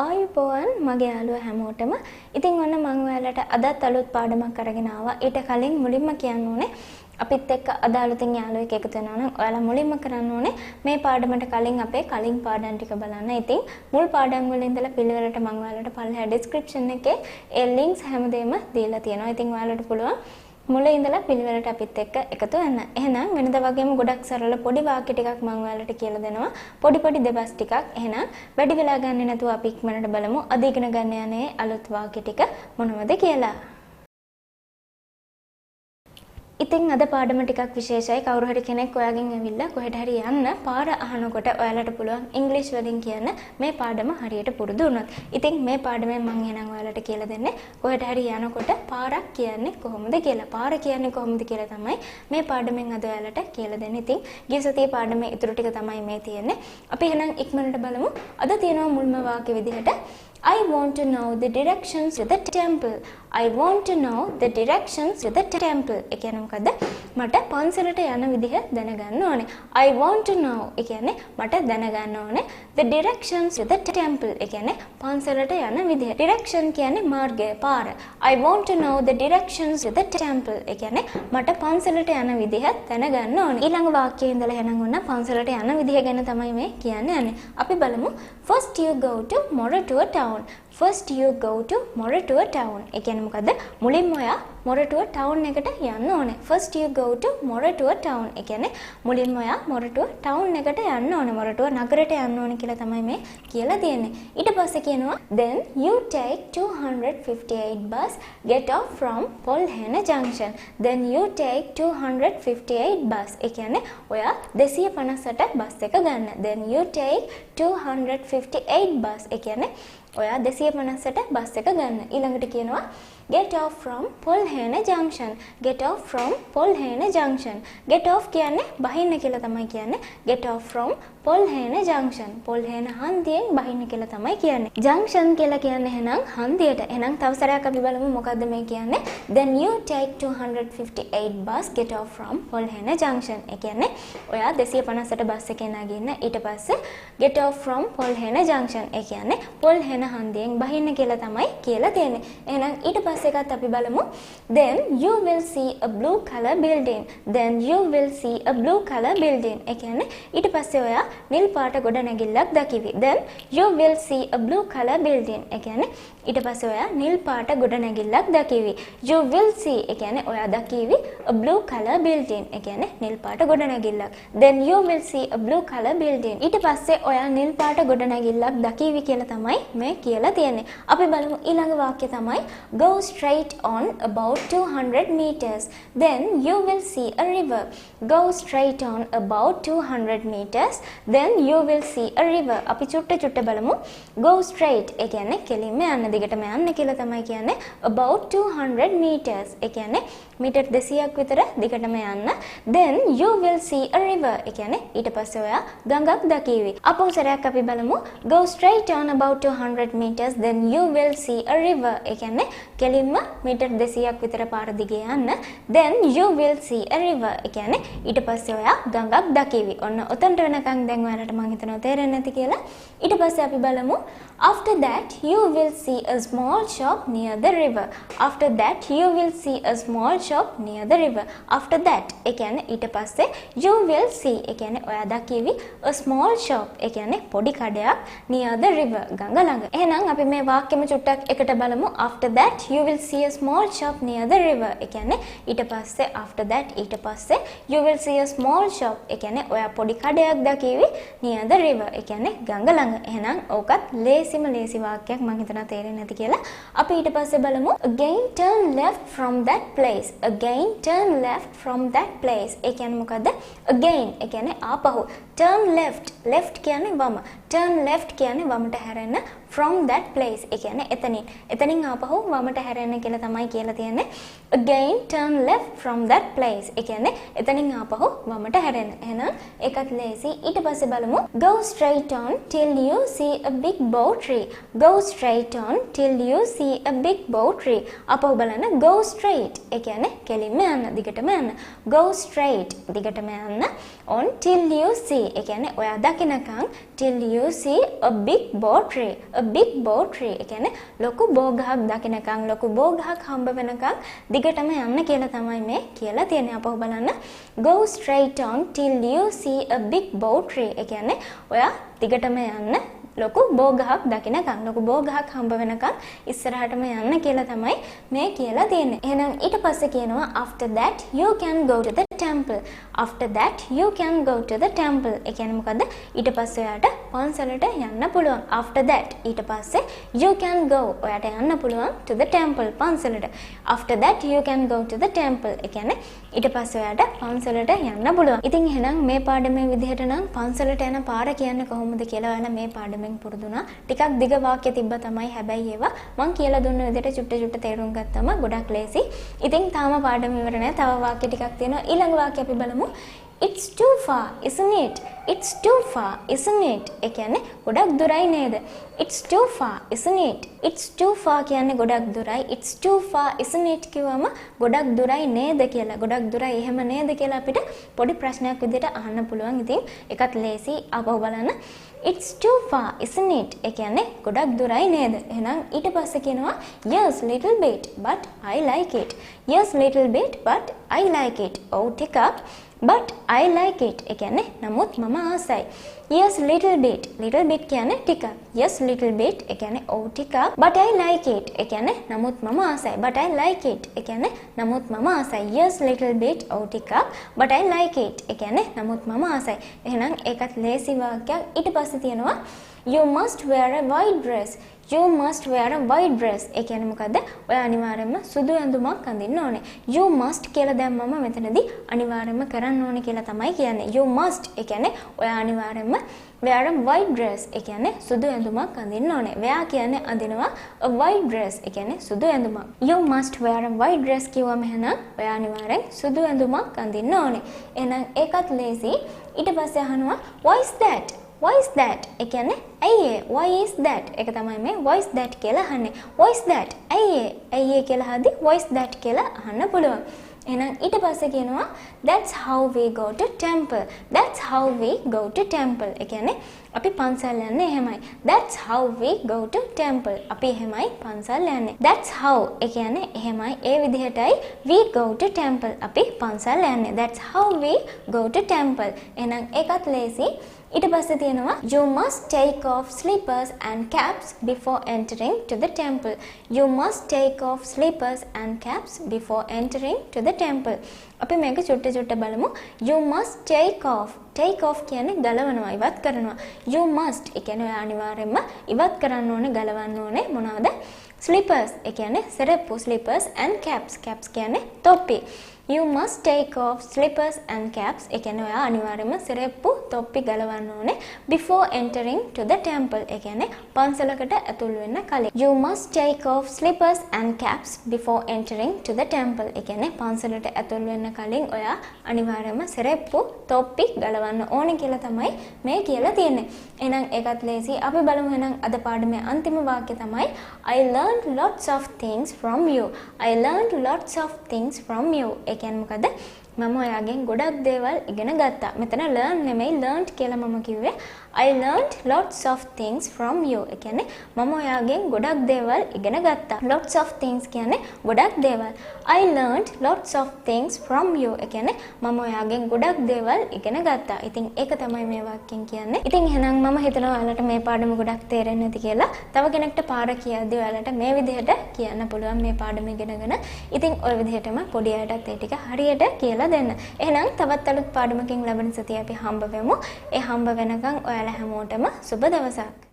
ආයුබෝවන් මගේ යාළුවෝ හැමෝටම. ඉතින් ඔන්න මම ඔයාලට අදත් අලුත් පාඩමක් අරගෙන ආවා. ඊට කලින් මුලින්ම කියන්න ඕනේ අපිත් එක්ක අද අලුතින් යාළුවෙක් එකතු වෙනවා නම් ඔයාලා මුලින්ම කරන්න ඕනේ මේ පාඩමට කලින් අපේ කලින් පාඩම් ටික බලන්න. ඉතින් මුල් පාඩම් වල ඉඳලා පිළිවෙලට මම ඔයාලට පල්ලෙහා description එකේ ඒ links හැමදේම දීලා තියෙනවා. ඉතින් ඔයාලට පුළුවන් මුල ඉඳලා පිළිවෙලට අපිත් එක්ක එකතු වෙන්න. එහෙනම් වෙනදා වගේම ගොඩක් සරල පොඩි වාක්‍ය ටිකක් මම ඔයාලට කියලා දෙනවා. පොඩි දෙබස් ටිකක්. එහෙනම් වැඩි වෙලා ගන්න නැතුව අපි ඉක්මනට බලමු අද ඉගෙන ගන්න යන්නේ අලුත් වාක්‍ය ටික මොනවද කියලා. ඉතින් අද පාඩම ටිකක් විශේෂයි. කවුරු හරි කෙනෙක් ඔයාගෙන් ඇවිල්ලා කොහෙට හරි යන්න පාර අහනකොට ඔයාලට පුළුවන් ඉංග්‍රීසි වලින් කියන්න මේ පාඩම හරියට පුරුදු වුණොත්. ඉතින් මේ පාඩමෙන් මම එහෙනම් ඔයාලට කියලා දෙන්නේ කොහෙට හරි යනකොට පාරක් කියන්නේ කොහොමද කියලා. පාර කියන්නේ කොහොමද කියලා තමයි මේ පාඩමෙන් අද ඔයාලට කියලා දෙන්නේ. ඉතින් ගිය සතියේ පාඩමේ ඉතුරු ටික තමයි මේ තියෙන්නේ. අපි එහෙනම් ඉක්මනට බලමු. අද තියෙනවා මුල්ම වාක්‍ය විදිහට I want to know the directions to the temple. I want to know the directions to the temple. ඒ කියන්නේ මොකද්ද? මට පන්සලට යන විදිහ දැනගන්න ඕනේ. I want to know. ඒ කියන්නේ මට දැනගන්න ඕනේ the directions to the temple. ඒ කියන්නේ පන්සලට යන විදිහ. Direction කියන්නේ මාර්ගය, පාර. I want to know the directions to the temple. ඒ කියන්නේ මට පන්සලට යන විදිහ දැනගන්න ඕනේ. ඊළඟ වාක්‍යයේ ඉඳලා එනං ඔන්න පන්සලට යන විදිහ ගැන තමයි මේ කියන්නේ. අපි බලමු. First you go to Moratuwa town. First you go to Moratuwa town. ඒ කියන්නේ මොකද්ද? මුලින්ම ඔයා Moratuwa town එකට යන්න ඕනේ. First you go to Moratuwa town. ඒ කියන්නේ මුලින්ම ඔයා Moratuwa town එකට යන්න ඕනේ. Moratuwa නගරයට යන්න ඕනේ කියලා තමයි මේ කියලා තියෙන්නේ. ඊට පස්සේ කියනවා then you take 258 bus get off from Polhena junction. Then you take 258 bus. ඒ කියන්නේ ඔයා 258 බස් එක ගන්න. Then you take 258 bus. ඒ කියන්නේ ඔයා 258 බස් එක ගන්න. ඊළඟට කියනවා get off from Polhena junction. Get off from Polhena junction. Get off කියන්නේ බහින්න කියලා තමයි කියන්නේ. Get off from Polhena junction. Polhena හන්දියෙන් බහින්න කියලා තමයි කියන්නේ. junction කියලා කියන්නේ එහෙනම් හන්දියට. එහෙනම් තව සැරයක් අපි බලමු මොකද්ද මේ කියන්නේ. Then you take 258 bus get off from Polhena junction. ඒ කියන්නේ ඔයා 258 බස් එකේ නැගින්න. ඊට පස්සේ get off from Polhena junction. ඒ කියන්නේ Polhena හන්දියෙන් බහින්න කියලා තමයි කියලා තියෙන්නේ. එහෙනම් ඊට පස්සේ එකත් අපි බලමු. Then you will see a blue color building. Then you will see a blue color building. ඒ කියන්නේ ඊට පස්සේ ඔයා නිල් පාට ගොඩනැගිල්ලක් දකිවි. Then you will see a blue color building. ඒ කියන්නේ ඊට පස්සේ ඔයා නිල් පාට ගොඩනැගිල්ලක් දකිවි. You will see ඒ කියන්නේ ඔයා දකිවි a blue color building. ඒ කියන්නේ නිල් පාට ගොඩනැගිල්ලක්. Then you will see a blue color building. ඊට පස්සේ ඔයා නිල් පාට ගොඩනැගිල්ලක් දකිවි කියලා තමයි මේ කියලා තියෙන්නේ. අපි බලමු ඊළඟ වාක්‍ය තමයි go straight on about 200 meters. Then you will see a river. Go straight on about 200 meters. Then you will see a river. අපි චුට්ට බලමු. Go straight ඒ කියන්නේ කෙලින්ම යන්න දිගටම යන්න කියලා තමයි කියන්නේ. About 200 meters ඒ කියන්නේ මීටර් 200ක් විතර දිගටම යන්න. Then you will see a river ඒ කියන්නේ ඊට පස්සේ ඔයා ගඟක් දකිවි. අපෝ සරයක් අපි බලමු. Go straight on about 200 meters. Then you will see a river ඒ කියන්නේ කෙලින්ම මීටර් 200ක් විතර පාර දිගේ යන්න. Then you will see a river ඒ කියන්නේ ඊට පස්සේ ඔයා ගඟක් දකිවි. ඔන්න ඔතනට වෙනකන් දැන් ඔයාලට මම හිතනවා තේරෙන්නේ නැති කියලා. ඊට පස්සේ අපි බලමු. After that you will see a small shop near the river. After that you will see a small shop near the river. After that ඒ කියන්නේ ඊට පස්සේ you will see ඒ කියන්නේ ඔයා දකිවි a small shop ඒ කියන්නේ පොඩි කඩයක් near the river ගඟ ළඟ. එහෙනම් අපි මේ වාක්‍යෙම චුට්ටක් එකට බලමු. After that you will see a small shop near the river. ඒ කියන්නේ ඊට පස්සේ after that ඊට පස්සේ you will see a small shop ඒ කියන්නේ ඔයා පොඩි කඩයක් දකිවි near the river ඒ කියන්නේ ගඟ ළඟ. එහෙනම් ඕකත් ලේසි වාක්‍යයක් මම හිතනවා තේරෙන්නේ නැති කියලා. අපි ඊට පස්සේ බලමු again turn left from that place. Again turn left from that place. ඒ කියන්නේ මොකද්ද? again ඒ කියන්නේ ආපහු. turn left කියන්නේ වම. turn left කියන්නේ වමට හැරෙන්න. from that place ඒ කියන්නේ එතනින් ආපහු වමට හැරෙන්න කියලා තමයි කියලා තියෙන්නේ. again turn left from that place ඒ කියන්නේ එතනින් ආපහු වමට හැරෙන්න. එහෙනම් ඒකත් ලේසි. ඊට පස්සේ බලමු go straight on till you see a big bow tree. Go straight on till you see a big bow tree. අපහු බලන්න go straight ඒ කියන්නේ කෙලින්ම යන්න දිගටම යන්න. go straight දිගටම යන්න on till you see ඒ කියන්නේ ඔයා දකිනකම් till you see a big bow tree. A big bow tree ඒ කියන්නේ ලොකු බෝ ගහක් දකිනකම් ලොකු බෝ ගහක් හම්බ වෙනකම් දිගටම යන්න කියලා තමයි මේ කියලා තියෙන්නේ. අපහු බලන්න. Go straight on till you see a big bow tree. ඒ කියන්නේ ඔයා දිගටම යන්න ලොකු බෝ ගහක් දකිනකම් ලොකු බෝ ගහක් හම්බ වෙනකම් ඉස්සරහටම යන්න කියලා තමයි මේ කියලා තියෙන්නේ. එහෙනම් ඊට පස්සේ කියනවා after that you can go to the temple. After that you can go to the temple. ඒ කියන්නේ මොකද්ද? ඊට පස්සේ ඔයාට පන්සලට යන්න පුළුවන්. After that ඊට පස්සේ you can go ඔයාට යන්න පුළුවන් to the temple පන්සලට. After that you can go to the temple. ඒ කියන්නේ ඊට පස්සේ ඔයාට පන්සලට යන්න පුළුවන්. ඉතින් එහෙනම් මේ පාඩමේ විදිහට නම් පන්සලට යන පාර කියන්නේ කොහොමද කියලා ඔයාලා මේ පාඩමෙන් පුරුදුනා. ටිකක් දිග වාක්‍ය තිබ්බ තමයි. හැබැයි ඒවා මම කියලා දුන්න විදිහට චුට්ට තේරුම් ගත්තම ගොඩක් ලේසි. ඉතින් තාම පාඩම ඉවර නෑ. තව වාක්‍ය ටිකක් තියෙනවා. ඊළඟ වාක්‍ය අපි බලමු. It's too far, isn't it? It's too far, isn't it? ඒ කියන්නේ ගොඩක් දුරයි නේද? It's too far, isn't it? It's too far කියන්නේ ගොඩක් දුරයි. It's too far, isn't it කියවම ගොඩක් දුරයි නේද කියලා. ගොඩක් දුරයි එහෙම නේද කියලා අපිට පොඩි ප්‍රශ්නයක් විදිහට අහන්න පුළුවන්. ඉතින් එකත් ලේසි. ආපහු බලන්න. It's too far, isn't it? ඒ කියන්නේ ගොඩක් දුරයි නේද? එහෙනම් ඊට පස්සේ කියනවා yes little bit but I like it. Yes little bit but I like it. ඔව් ටිකක් but I like it. ඒ කියන්නේ නමුත් මම ආසයි. Yes little bit. Little bit කියන්නේ ටිකක්. Yes little bit ඒ කියන්නේ ඔව් ටිකක්. But I like it. ඒ කියන්නේ නමුත් මම ආසයි. But I like it. ඒ කියන්නේ නමුත් මම ආසයි. Yes little bit ඔව් ටිකක්. But I like it. ඒ කියන්නේ නමුත් මම ආසයි. එහෙනම් ඒකත් ලේසි වාක්‍යයක්. ඊට පස්සේ තියෙනවා you must wear a white dress. You must wear a white dress. ඒ කියන්නේ මොකද්ද? ඔය අනිවාර්යයෙන්ම සුදු ඇඳුමක් අඳින්න ඕනේ. You must කියලා දැම්මම මෙතනදී අනිවාර්යයෙන්ම කරන්න ඕනේ කියලා තමයි කියන්නේ. You must ඒ කියන්නේ ඔය අනිවාර්යයෙන්ම wear a white dress. ඒ කියන්නේ සුදු ඇඳුමක් අඳින්න ඕනේ. wear කියන්නේ අඳිනවා. a white dress ඒ කියන්නේ සුදු ඇඳුමක්. You must wear a white dress කිව්වම එහෙනම් ඔය අනිවාර්යෙන් සුදු ඇඳුමක් අඳින්න ඕනේ. එහෙනම් ඒකත් ලේසි. ඊට පස්සේ අහනවා why is that? Why is that? ඒ කියන්නේ ඇයි ඒ? Why is that? ඒක තමයි මේ why is that කියලා අහන්නේ. Why is that? ඇයි ඒ? ඇයි ඒ කියලා අහද්දි why is that කියලා අහන්න පුළුවන්. එහෙනම් ඊට පස්සේ කියනවා that's how we go to temple. That's how we go to temple. ඒ කියන්නේ අපි පන්සල් යන්නේ එහෙමයි. That's how we go to temple. අපි එහෙමයි පන්සල් යන්නේ. That's how ඒ කියන්නේ එහෙමයි ඒ විදිහටයි we go to temple. අපි පන්සල් යන්නේ. That's how we go to temple. එහෙනම් ඒකත් ලේසි. ඊට පස්සේ තියෙනවා you must take off slippers and caps before entering to the temple. You must take off slippers and caps before entering to the temple. අපි මේක චුට්ට බලමු. You must take off. Take off කියන්නේ ගලවනවා, ඉවත් කරනවා. You must ඒ කියන්නේ ඔය අනිවාර්යයෙන්ම ඉවත් කරන්න ඕනේ, ගලවන්න ඕනේ. මොනවාද? Slippers ඒ කියන්නේ සෙරප්පු. Slippers and caps. Caps කියන්නේ තොප්පි. You must take off slippers and caps. ඒ කියන්නේ ඔයා අනිවාර්යයෙන්ම සෙරප්පු තොප්පි ගලවන්න ඕනේ before entering to the temple. ඒ කියන්නේ පන්සලකට ඇතුල් වෙන්න කලින්. You must take off slippers and caps before entering to the temple. ඒ කියන්නේ පන්සලට ඇතුල් වෙන්න කලින් ඔයා අනිවාර්යයෙන්ම සෙරප්පු තොප්පි ගලවන්න ඕනේ කියලා තමයි මේ කියලා තියෙන්නේ. එහෙනම් ඒකත් ලේසි. අපි බලමු එහෙනම් අද පාඩමේ අන්තිම වාක්‍ය තමයි I learned lots of things from you. I learned lots of things from you. ඒ කියන්නේ මොකද? මම ඔයාගෙන් ගොඩක් දේවල් ඉගෙන ගත්තා. මෙතන learn නෙමෙයි learned කියලා මම කිව්වේ. I learned lots of things from you. ඒ කියන්නේ මම ඔයාගෙන් ගොඩක් දේවල් ඉගෙන ගත්තා. Lots of things කියන්නේ ගොඩක් දේවල්. I learned lots of things from you. ඒ කියන්නේ මම ඔයාගෙන් ගොඩක් දේවල් ඉගෙන ගත්තා. ඉතින් ඒක තමයි මේ වාක්‍යයෙන් කියන්නේ. ඉතින් එහෙනම් මම හිතනවා ඔයාලට මේ පාඩම ගොඩක් තේරෙන්නේ නැති කියලා. තව කෙනෙක්ට පාර කියද්දී ඔයාලට මේ විදිහට කියන්න පුළුවන් මේ පාඩම ඉගෙනගෙන. ඉතින් ওই විදිහටම පොඩි අයටත් ඒ ටික හරියට කියලා දෙන්න. එහෙනම් තවත් අලුත් පාඩමකින් ලැබෙන සතිය අපි හම්බ වෙමු. ඒ හම්බ වෙනකන් ඔයාලා හැමෝටම සුබ දවසක්.